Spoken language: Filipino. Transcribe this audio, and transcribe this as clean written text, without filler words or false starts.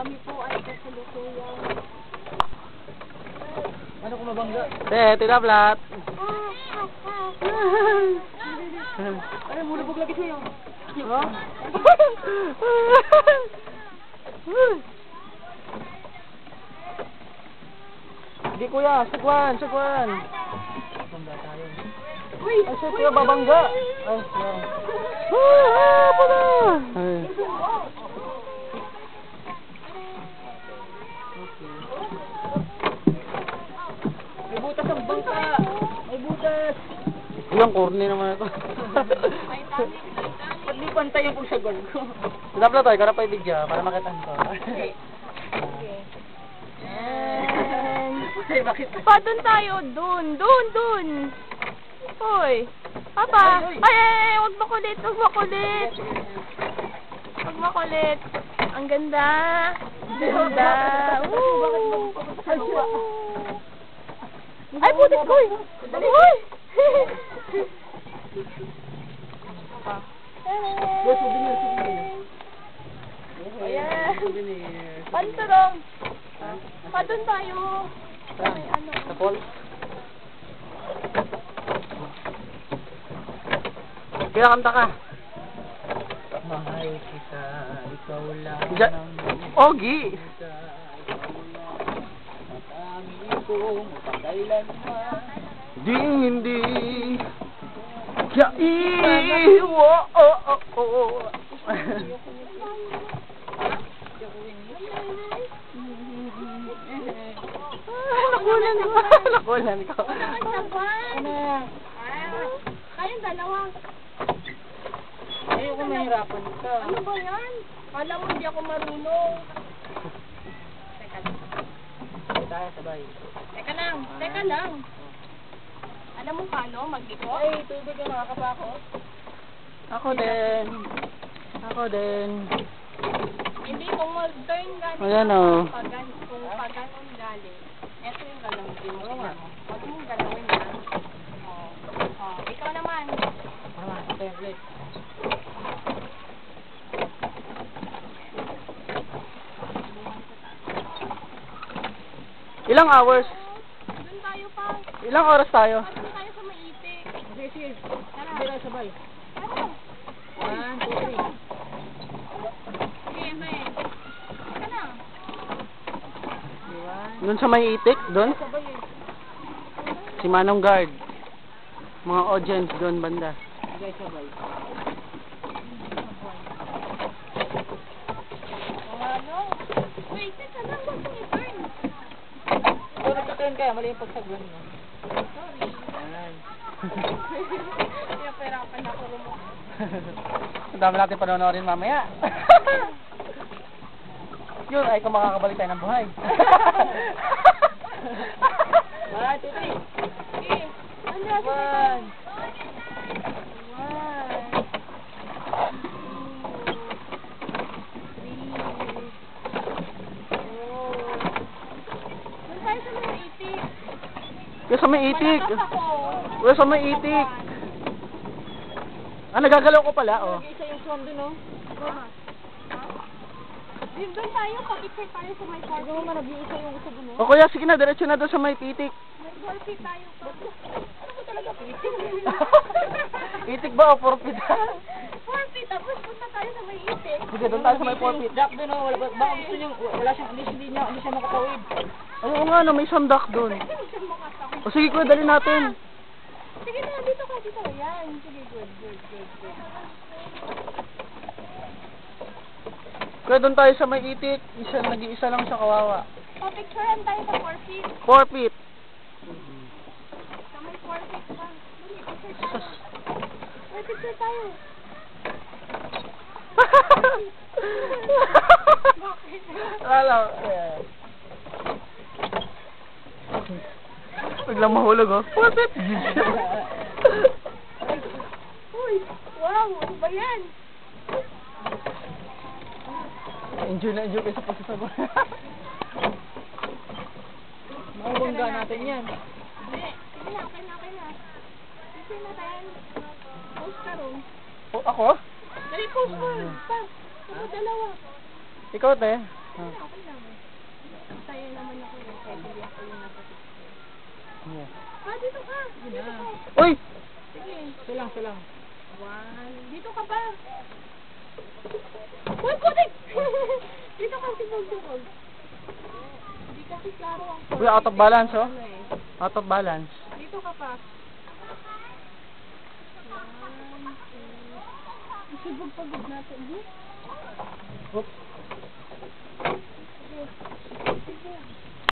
Kami po ay kasalukuyang. Ano kung mabangga? Tinaplat. Ay, mulubog lagi sa'yo. Oh? Hindi kuya, sagwan. Bangga tayo. Uy! Ay, siya kuya, babangga. Ay, yan. Pala! Ay. May butas ang bangka. May butas. Ilang corny naman ito. Ba't di pantay yung pagsagon ko? Tinaplat tayo, karapay bigya, para makitaan ko. Ay, bakit? Pa, dun tayo. Dun. Hoy. Papa. Ay, wag makulit. Ang ganda. Ay, putik ko eh. Uy! Souvenir. Panturong. Padun tayo. Sa pool? Kaya kanta ka. Mahal kita, ikaw lang Ogi! Matangi kong pagkailanman. Hindi Nakulan ko. Kayong dalawa. Ayoko mahirapan ka. Ano ba yan? Kala mo hindi ako marunong. Tayo sabay. Teka lang. Alam mo paano mag-iko? Ay, tubig ka, nakakapa ako. Ako din. Hindi, kung mag-turn galing. Ayan o. Kung pag-ganon galing, eto yung galawin mo. Huwag mong galawin yan. Ikaw naman. Tama, template. Ilang hours? Doon tayo pa. Ilang oras tayo? Doon tayo sa maitik. Sige. Tara. Hindi na sabay. Tara. 1, 2, 3. Sige, may. Teka na. Doon sa may itik? Doon? Sabay eh. Si Manong Guard. Mga audience doon banda. Sige, sabay. Ano? Wait, teka lang. Huwag mong i-turn. Kung nagka-turn kaya, mali yung pagsagon mo. Sorry. Ayan. Kaya perapan ako rumok. Ang dami natin panonorin mamaya. Yun, ay kung makakabalik tayo ng buhay. 1, 2, 3. Sige. Andra, sige. 'Yung sa may itik. Malakas ako. 'Yung sa may itik. Ah, nagagalaw ko pala, oh. Isa yung swan dun, oh. Doon tayo, pag-picture tayo sa may park. Siguro man, nag-iisa yung isa dun, oh. O kuya, sige na, diretso na doon sa may itik. May golfit tayo pa. Ano talaga pitik? Itik ba o forfeit? Golfit, tapos punta tayo sa may itik. Sige, doon tayo sa may forfeit. Jack dun, oh. Baka gusto niyo, wala siyang, hindi siya makatawid. Oo nga, no, may sandak doon. Hindi siya makatawid. O sige kuya, dali natin. Sige na, dito ka. Yan, sige, good. Kuya, doon tayo sa may itik. Nag-iisa lang siya kawawa. Picturean tayo sa forfeit. Forfeit. Sa may forfeit pa. Dali, picture tayo. May picture tayo. Bakit? Lalo. Biglang mahulog, oh. Forfeit. Uy, wow, ano ba yan? Enjoy kayo sa pagsasagot. Makabangga natin yan. Hindi, sige na, okay na. Picture na tayo. Post ka ron. O, ako? Dali, post mo. Pa, ako dalawa. Ikaw, te. Ah. Okay lang. Saya naman ako eh. Kahit hindi ako yung nasa picture. Yeah. Dito ka. Sige na. Uy! Sige. Silang, silang. One. Dito ka pa. Uy, putik! Dito ka, sibog. Hindi kasi klaro ang Uy, out of balance, oh. Ano eh. Out of balance. Dito ka pa. One, two. Sibog pagod natin. Oops.